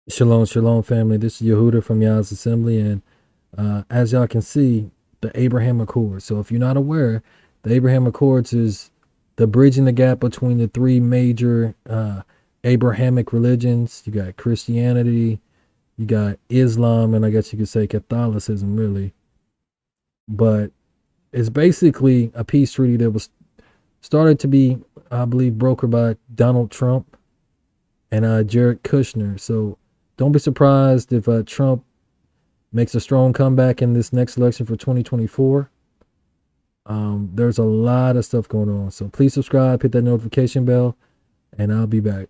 Shalom, shalom, family. This is Yehuda from YAH'S Assembly, and as y'all can see, the Abraham Accords. So if you're not aware, the Abraham Accords is the bridging the gap between the three major Abrahamic religions. You got Christianity, you got Islam, and I guess you could say Catholicism, really. But it's basically a peace treaty that was started to be, I believe, brokered by Donald Trump and Jared Kushner. So don't be surprised if Trump makes a strong comeback in this next election for 2024. There's a lot of stuff going on. So please subscribe, hit that notification bell, and I'll be back.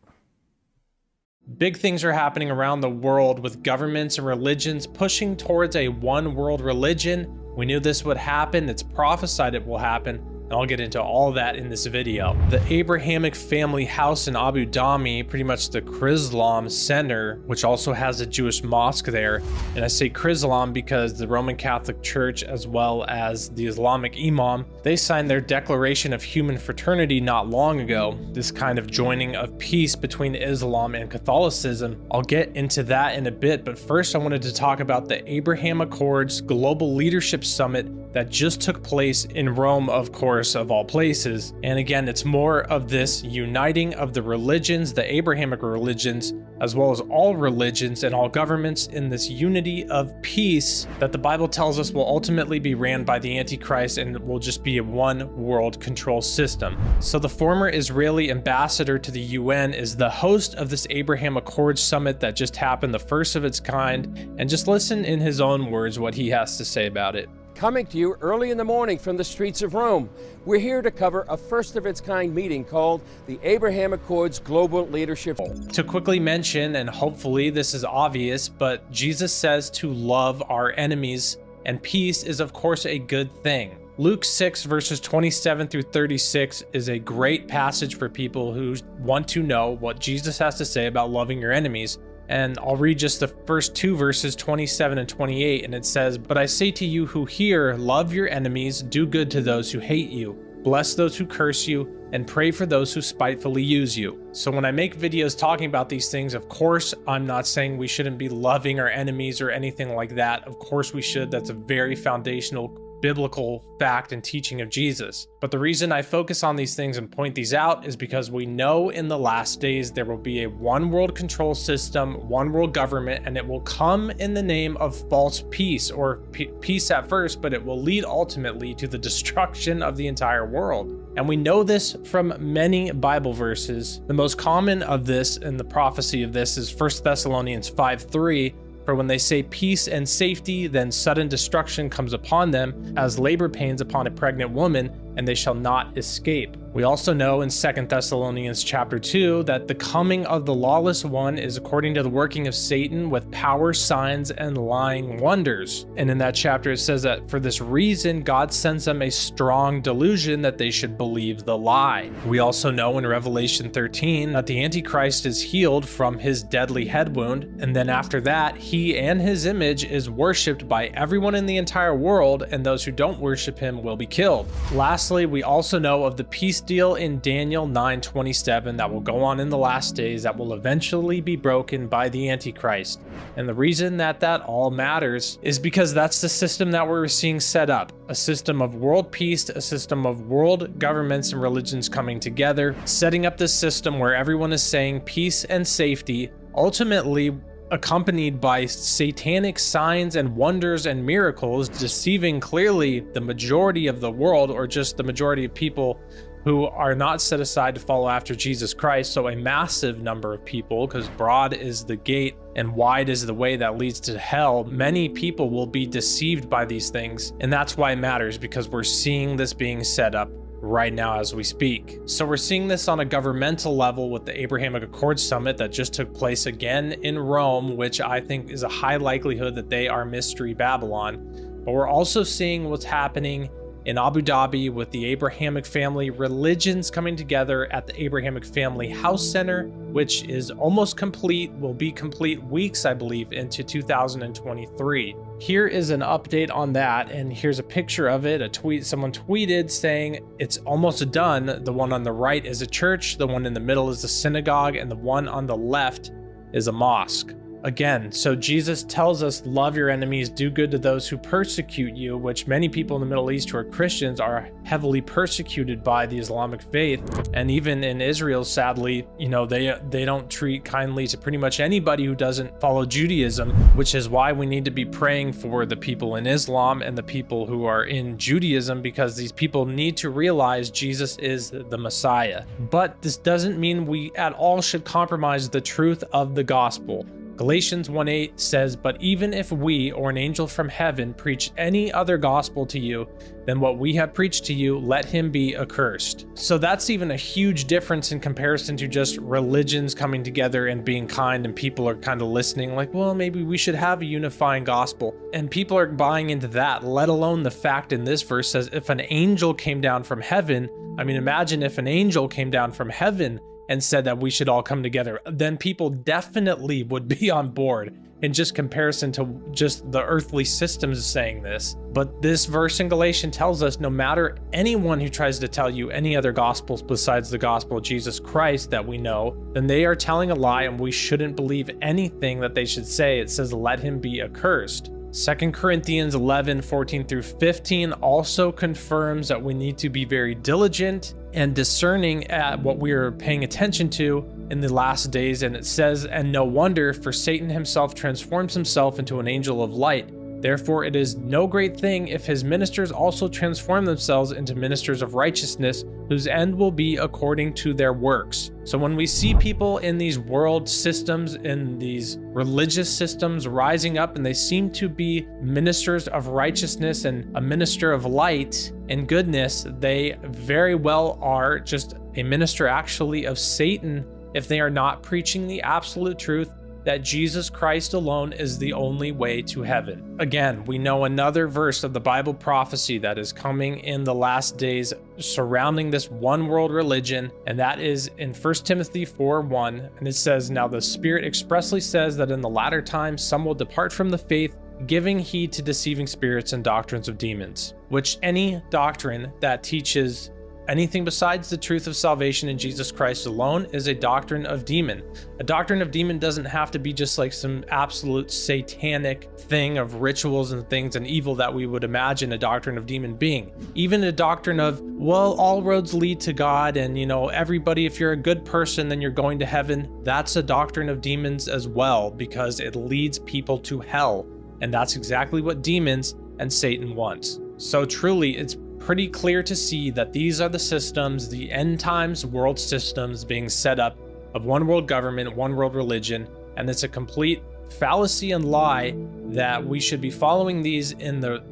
Big things are happening around the world with governments and religions pushing towards a one world religion. We knew this would happen. It's prophesied it will happen. And I'll get into all that in this video. The Abrahamic family house in Abu Dhabi, pretty much the Chrislam Center, which also has a Jewish mosque there. And I say Chrislam because the Roman Catholic Church, as well as the Islamic Imam, they signed their Declaration of Human Fraternity not long ago. This kind of joining of peace between Islam and Catholicism. I'll get into that in a bit, but first I wanted to talk about the Abraham Accords Global Leadership Summit that just took place in Rome, of course, of all places. And again, it's more of this uniting of the religions, the Abrahamic religions, as well as all religions and all governments in this unity of peace that the Bible tells us will ultimately be ran by the Antichrist, and it will just be a one world control system. So the former Israeli ambassador to the UN is the host of this Abraham Accords summit that just happened, the first of its kind, and just listen in his own words what he has to say about it. Coming to you early in the morning from the streets of Rome, we're here to cover a first-of-its-kind meeting called the Abraham Accords Global Leadership. To quickly mention, and hopefully this is obvious, but Jesus says to love our enemies, and peace is of course a good thing. Luke 6 verses 27 through 36 is a great passage for people who want to know what Jesus has to say about loving your enemies. And I'll read just the first two verses, 27 and 28, and it says, "But I say to you who hear, love your enemies, do good to those who hate you, bless those who curse you, and pray for those who spitefully use you." So when I make videos talking about these things, of course, I'm not saying we shouldn't be loving our enemies or anything like that. Of course we should. That's a very foundational biblical fact and teaching of Jesus. But the reason I focus on these things and point these out is because we know in the last days there will be a one world control system, one world government, and it will come in the name of false peace, or peace at first, but it will lead ultimately to the destruction of the entire world. And we know this from many Bible verses. The most common of this and the prophecy of this is 1 Thessalonians 5:3. For when they say peace and safety, then sudden destruction comes upon them as labor pains upon a pregnant woman, and they shall not escape. We also know in 2 Thessalonians chapter 2 that the coming of the lawless one is according to the working of Satan with power, signs, and lying wonders. And in that chapter it says that for this reason God sends them a strong delusion that they should believe the lie. We also know in Revelation 13 that the Antichrist is healed from his deadly head wound, and then after that he and his image is worshipped by everyone in the entire world, and those who don't worship him will be killed. Lastly, we also know of the peace deal in Daniel 9:27 that will go on in the last days that will eventually be broken by the Antichrist. And the reason that all matters is because that's the system that we're seeing set up. A system of world peace, a system of world governments and religions coming together, setting up this system where everyone is saying peace and safety, ultimately accompanied by satanic signs and wonders and miracles, deceiving clearly the majority of the world, or just the majority of people who are not set aside to follow after Jesus Christ. So a massive number of people, because broad is the gate and wide is the way that leads to hell. Many people will be deceived by these things, and that's why it matters, because we're seeing this being set up right now as we speak. So we're seeing this on a governmental level with the Abrahamic Accords Summit that just took place again in Rome, which I think is a high likelihood that they are Mystery Babylon. But we're also seeing what's happening in Abu Dhabi with the Abrahamic family religions coming together at the Abrahamic Family House Center, which is almost complete, will be complete weeks, I believe, into 2023. Here is an update on that, and here's a picture of it. A tweet, someone tweeted saying it's almost done. The one on the right is a church, the one in the middle is a synagogue, and the one on the left is a mosque. Again, so Jesus tells us, love your enemies, do good to those who persecute you, which many people in the Middle East who are Christians are heavily persecuted by the Islamic faith. And even in Israel, sadly, you know, they don't treat kindly to pretty much anybody who doesn't follow Judaism, which is why we need to be praying for the people in Islam and the people who are in Judaism, because these people need to realize Jesus is the Messiah. But this doesn't mean we at all should compromise the truth of the gospel. Galatians 1:8 says, but even if we or an angel from heaven preach any other gospel to you than what we have preached to you, let him be accursed. So that's even a huge difference in comparison to just religions coming together and being kind, and people are kind of listening like, well, maybe we should have a unifying gospel. And people are buying into that, let alone the fact in this verse says, if an angel came down from heaven, I mean, imagine if an angel came down from heaven and said that we should all come together, then people definitely would be on board in just comparison to just the earthly systems saying this. But this verse in Galatians tells us no matter anyone who tries to tell you any other gospels besides the gospel of Jesus Christ that we know, then they are telling a lie and we shouldn't believe anything that they should say. It says, let him be accursed. 2 Corinthians 11:14-15 also confirms that we need to be very diligent and discerning at what we are paying attention to in the last days. And it says, and no wonder, for Satan himself transforms himself into an angel of light. Therefore, it is no great thing if his ministers also transform themselves into ministers of righteousness, whose end will be according to their works. So when we see people in these world systems, in these religious systems rising up, and they seem to be ministers of righteousness and a minister of light and goodness, they very well are just a minister actually of Satan if they are not preaching the absolute truth that Jesus Christ alone is the only way to heaven. Again, we know another verse of the Bible prophecy that is coming in the last days surrounding this one world religion, and that is in 1 Timothy 4:1, and it says, now the Spirit expressly says that in the latter times some will depart from the faith, giving heed to deceiving spirits and doctrines of demons. Which any doctrine that teaches anything besides the truth of salvation in Jesus Christ alone is a doctrine of demon. A doctrine of demon doesn't have to be just like some absolute satanic thing of rituals and things and evil that we would imagine a doctrine of demon being. Even a doctrine of, well, all roads lead to God, and you know, everybody, if you're a good person, then you're going to heaven. That's a doctrine of demons as well, because it leads people to hell. And that's exactly what demons and Satan wants. So truly, it's pretty clear to see that these are the systems, the end times world systems being set up of one world government, one world religion, and it's a complete fallacy and lie that we should be following these in the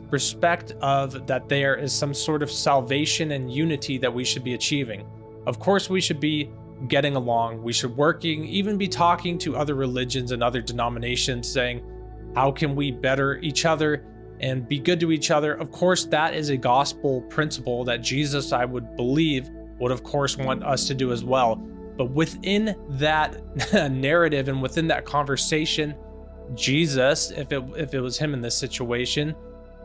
respect of that there is some sort of salvation and unity that we should be achieving. Of course, we should be getting along. We should even be talking to other religions and other denominations, saying, how can we better each other and be good to each other? Of course, that is a gospel principle that Jesus, I would believe, would of course want us to do as well. But within that narrative and within that conversation, Jesus, if it was him in this situation,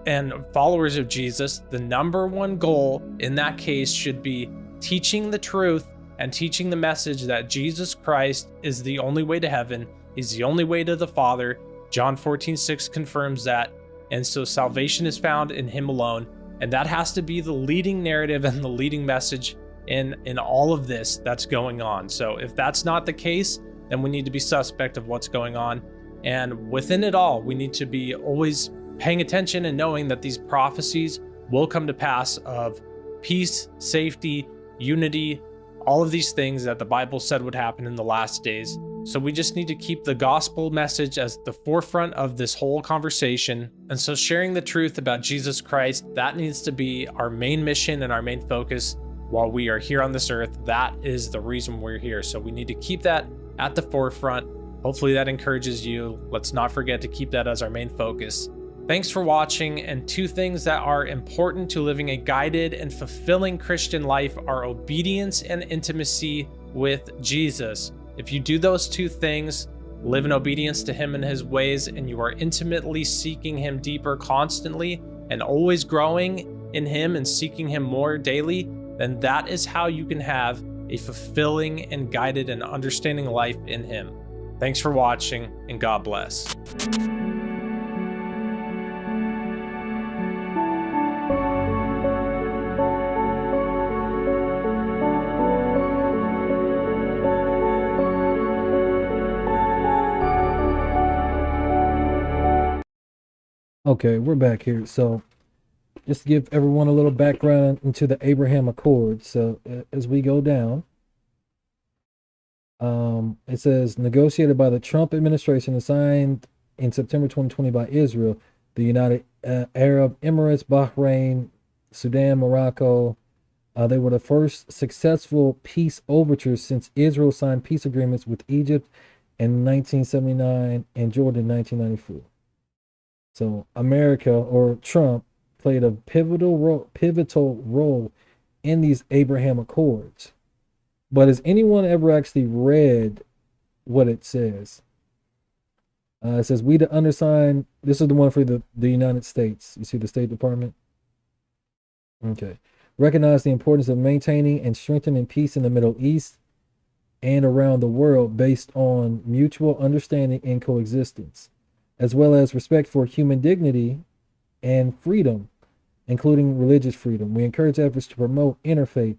and followers of Jesus, the number one goal in that case should be teaching the truth and teaching the message that Jesus Christ is the only way to heaven. He's the only way to the Father. John 14:6 confirms that. And so salvation is found in him alone. And that has to be the leading narrative and the leading message in all of this that's going on. So if that's not the case, then we need to be suspect of what's going on. And within it all, we need to be always paying attention and knowing that these prophecies will come to pass of peace, safety, unity, all of these things that the Bible said would happen in the last days. So we just need to keep the gospel message as the forefront of this whole conversation. And so sharing the truth about Jesus Christ, that needs to be our main mission and our main focus while we are here on this earth. That is the reason we're here. So we need to keep that at the forefront. Hopefully that encourages you. Let's not forget to keep that as our main focus. Thanks for watching, and 2 things that are important to living a guided and fulfilling Christian life are obedience and intimacy with Jesus. If you do those 2 things, live in obedience to him and his ways, and you are intimately seeking him deeper constantly and always growing in him and seeking him more daily, then that is how you can have a fulfilling and guided and understanding life in him. Thanks for watching, and God bless. Okay, we're back here. So just to give everyone a little background into the Abraham Accords. So as we go down, it says negotiated by the Trump administration and signed in September 2020 by Israel, the United Arab Emirates, Bahrain, Sudan, Morocco. They were the first successful peace overtures since Israel signed peace agreements with Egypt in 1979 and Jordan in 1994. So America, or Trump, played a pivotal role in these Abraham Accords. But has anyone ever actually read what it says? It says, we the undersigned, this is the one for the United States. You see the State Department? Okay. Recognize the importance of maintaining and strengthening peace in the Middle East and around the world based on mutual understanding and coexistence, as well as respect for human dignity and freedom, including religious freedom. We encourage efforts to promote interfaith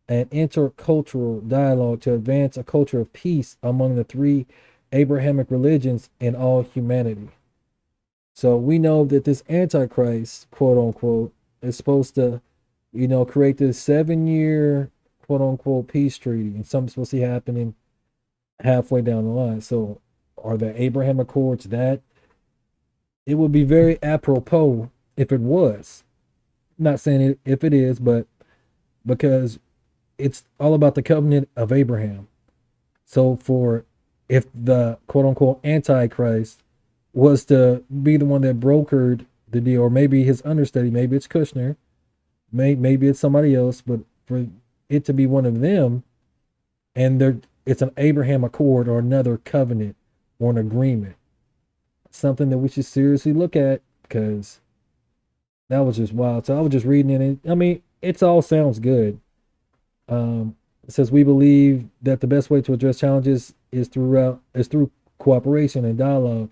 and intercultural dialogue to advance a culture of peace among the 3 Abrahamic religions and all humanity. So we know that this Antichrist, quote unquote, is supposed to, create this 7-year, quote unquote, peace treaty, and something's supposed to be happening halfway down the line. So are the Abraham Accords that? It would be very apropos if it was. Not saying it if it is, but because it's all about the covenant of Abraham. So if the quote unquote Antichrist was to be the one that brokered the deal, or maybe his understudy, maybe it's Kushner, maybe it's somebody else, but for it to be one of them, and it's an Abraham Accord or another covenant or an agreement, something that we should seriously look at, because that was just wild. So I was just reading it, and I mean, it all sounds good. It says we believe that the best way to address challenges is through cooperation and dialogue,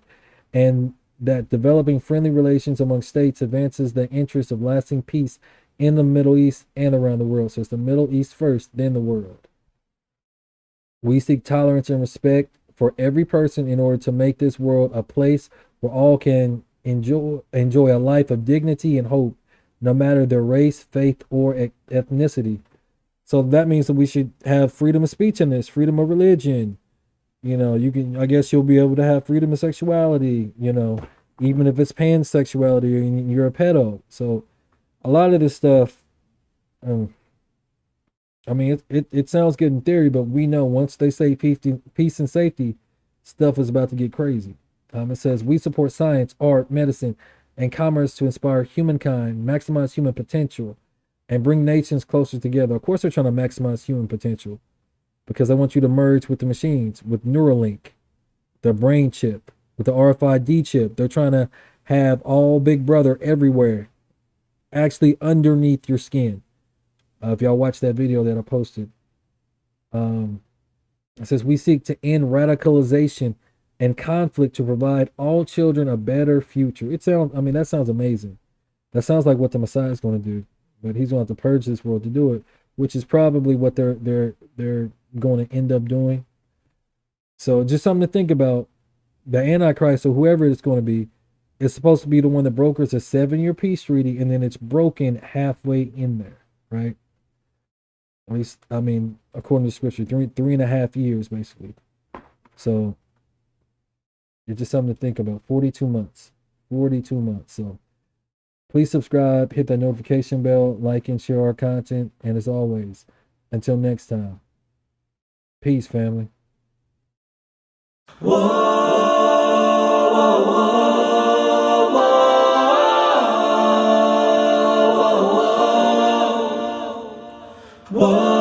and that developing friendly relations among states advances the interests of lasting peace in the Middle East and around the world. So it's the Middle East first, then the world. We seek tolerance and respect for every person in order to make this world a place where all can enjoy a life of dignity and hope, no matter their race, faith, or ethnicity. So that means that we should have freedom of speech in this, freedom of religion. I guess you'll be able to have freedom of sexuality, even if it's pansexuality or you're a pedo. So a lot of this stuff, it sounds good in theory, but we know once they say peace and safety, stuff is about to get crazy. It says we support science, art, medicine, and commerce to inspire humankind, maximize human potential, and bring nations closer together. Of course, they're trying to maximize human potential because they want you to merge with the machines, with Neuralink, the brain chip, with the RFID chip. They're trying to have all Big Brother everywhere, actually underneath your skin. If y'all watch that video that I posted, it says we seek to end radicalization and conflict to provide all children a better future. That sounds amazing. That sounds like what the Messiah is going to do. But he's going to have to purge this world to do it, which is probably what they're going to end up doing. So just something to think about. The Antichrist, or whoever it's going to be, is supposed to be the one that brokers a 7-year peace treaty, and then it's broken halfway in there, right? At least, according to scripture, 3.5 years, basically. So it's just something to think about. 42 months. 42 months. So please subscribe, hit that notification bell, like and share our content. And as always, until next time, peace, family. Whoa.